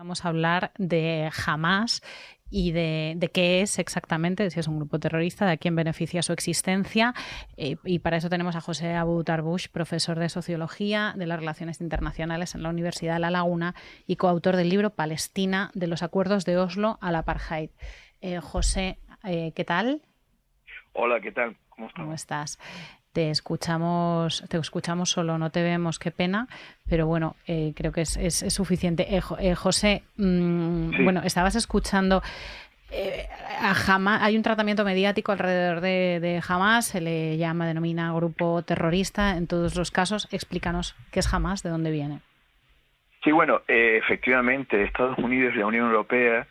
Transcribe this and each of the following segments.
vamos a hablar de Hamás y de qué es exactamente, si es un grupo terrorista, de a quién beneficia su existencia. Y para eso tenemos a José Abu Tarbush, profesor de Sociología de las Relaciones Internacionales en la Universidad de La Laguna y coautor del libro Palestina, de los acuerdos de Oslo al Apartheid. José, ¿qué tal? Hola, ¿qué tal? ¿Cómo ¿Cómo estamos? estás? Te escuchamos solo, no te vemos, qué pena, pero bueno, creo que es suficiente. José, Sí, bueno, estabas escuchando a Hamás, hay un tratamiento mediático alrededor de Hamás, se le denomina grupo terrorista en todos los casos. Explícanos qué es Hamás, de dónde viene. sí, bueno, efectivamente, Estados Unidos y la Unión Europea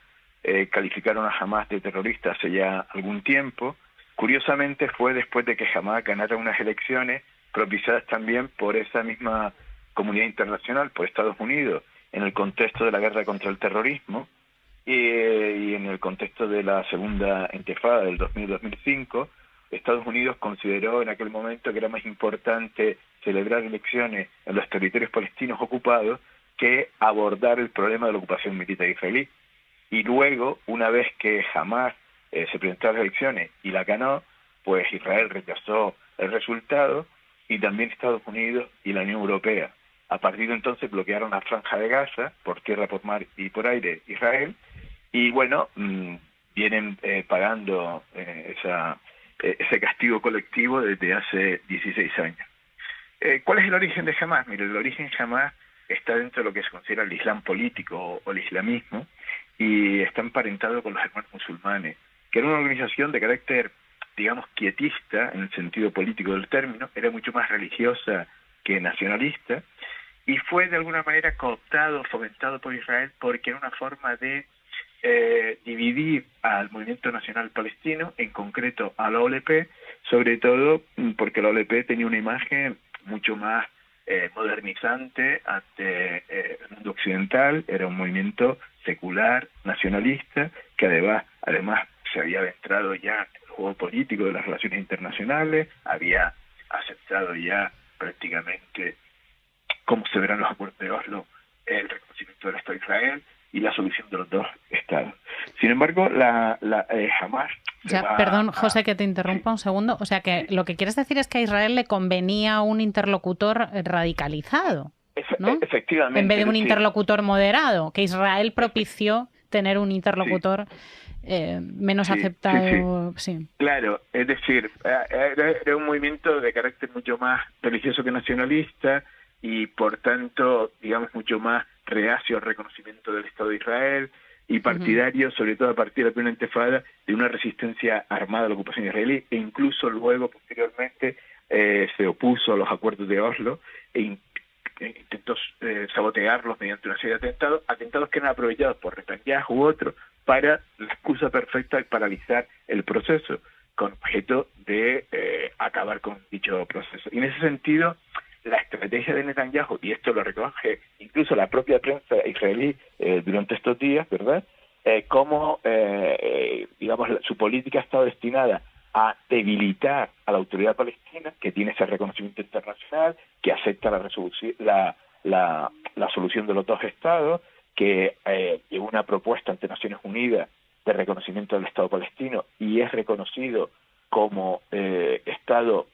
calificaron a Hamás de terrorista hace ya algún tiempo. Curiosamente fue después de que Hamás ganara unas elecciones propiciadas también por esa misma comunidad internacional, por Estados Unidos, en el contexto de la guerra contra el terrorismo y en el contexto de la segunda intifada del 2000-2005. Estados Unidos consideró en aquel momento que era más importante celebrar elecciones en los territorios palestinos ocupados que abordar el problema de la ocupación militar israelí. Y luego, una vez que Hamás se presentó a las elecciones y la ganó, pues Israel rechazó el resultado y también Estados Unidos y la Unión Europea. A partir de entonces bloquearon la franja de Gaza, por tierra, por mar y por aire, Israel, y bueno, vienen pagando ese castigo colectivo desde hace 16 años. ¿Cuál es el origen de Hamás? Mire, el origen Hamás está dentro de lo que se considera el Islam político o el islamismo y está emparentado con los hermanos musulmanes, que era una organización de carácter, digamos, quietista en el sentido político del término, era mucho más religiosa que nacionalista y fue de alguna manera cooptado, fomentado por Israel porque era una forma de dividir al movimiento nacional palestino, en concreto a la OLP, sobre todo porque la OLP tenía una imagen mucho más modernizante ante el mundo occidental, era un movimiento secular, nacionalista, que además se había adentrado ya en el juego político de las relaciones internacionales, había aceptado ya prácticamente, como se verán los acuerdos de Oslo, el reconocimiento del Estado de Israel y la solución de los dos estados. Sin embargo, Hamás O se sea, va perdón, a... José, que te Sí, interrumpa un segundo. O sea, que sí, lo que quieres decir es que a Israel le convenía un interlocutor radicalizado, ¿no? En vez efectivamente, de es un decir, interlocutor moderado, que Israel propició tener un sí, interlocutor menos sí, sí, sí. aceptado. Sí. Claro, es decir, era un movimiento de carácter mucho más religioso que nacionalista y por tanto, digamos, mucho más reacio al reconocimiento del Estado de Israel y Ujú. partidario, sobre todo a partir de la primera intifada, de una resistencia armada a la ocupación israelí e incluso luego, posteriormente, se opuso a los acuerdos de Oslo intentó sabotearlos mediante una serie de atentados que eran aprovechados por Netanyahu u otros para la excusa perfecta de paralizar el proceso, con objeto de acabar con dicho proceso. Y en ese sentido, la estrategia de Netanyahu, y esto lo recoge incluso la propia prensa israelí durante estos días, ¿verdad? Digamos, su política ha estado destinada a debilitar a la autoridad palestina, que tiene ese reconocimiento internacional, que acepta la solución de los dos estados, que llevó una propuesta ante Naciones Unidas de reconocimiento del Estado palestino y es reconocido como Estado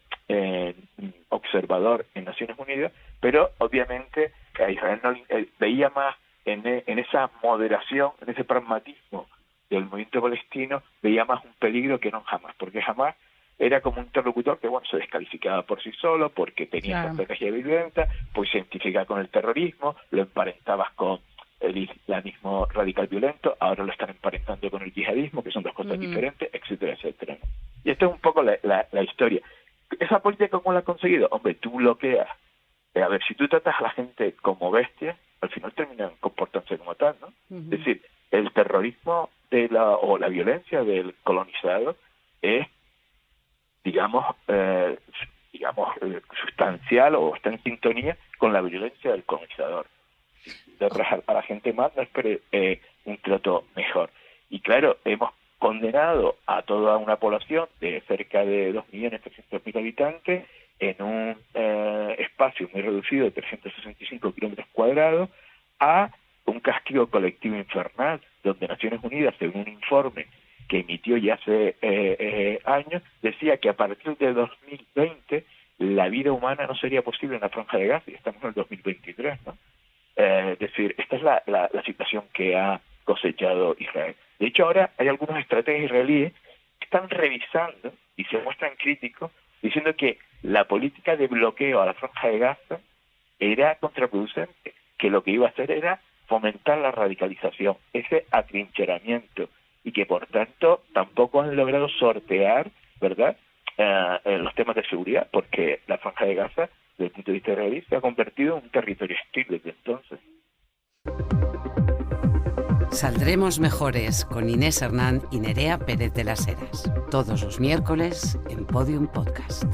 observador en Naciones Unidas, pero obviamente a Israel no, veía más en esa moderación, en ese pragmatismo del movimiento palestino, veía más un peligro que no Hamás, porque Hamás era como un interlocutor que, bueno, se descalificaba por sí solo, porque tenía esa Claro. estrategia violenta, pues se identificaba con el terrorismo, lo emparentabas con el islamismo radical violento, ahora lo están emparentando con el yihadismo, que son dos cosas Ujú. diferentes, etcétera, etcétera, ¿no? Y esto es un poco la historia. ¿Esa política cómo la has conseguido? Hombre, tú bloqueas. A ver, si tú tratas a la gente como bestias, al final terminan comportándose como tal, ¿no? Es Ujú. decir, el terrorismo o la violencia del colonizado es, digamos, sustancial o está en sintonía con la violencia del colonizador. Si tratas a la gente mal, no espere un trato mejor. Y claro, hemos condenado a toda una población de cerca de 2.300.000 habitantes en un espacio muy reducido de 365 kilómetros cuadrados a un castigo colectivo infernal, donde Naciones Unidas, según un informe que emitió ya hace años, decía que a partir de 2020 la vida humana no sería posible en la Franja de Gaza, y estamos en el 2023, ¿no? Es decir, esta es la situación que ha cosechado Israel. De hecho, ahora hay algunos estrategas israelíes que están revisando y se muestran críticos, diciendo que la política de bloqueo a la Franja de Gaza era contraproducente, que lo que iba a hacer era fomentar la radicalización, ese atrincheramiento, y que por tanto tampoco han logrado sortear, ¿verdad?, los temas de seguridad, porque la Franja de Gaza, desde el punto de vista israelí, se ha convertido en un territorio hostil desde entonces. Saldremos Mejores con Inés Hernán y Nerea Pérez de las Heras, todos los miércoles en Podium Podcast.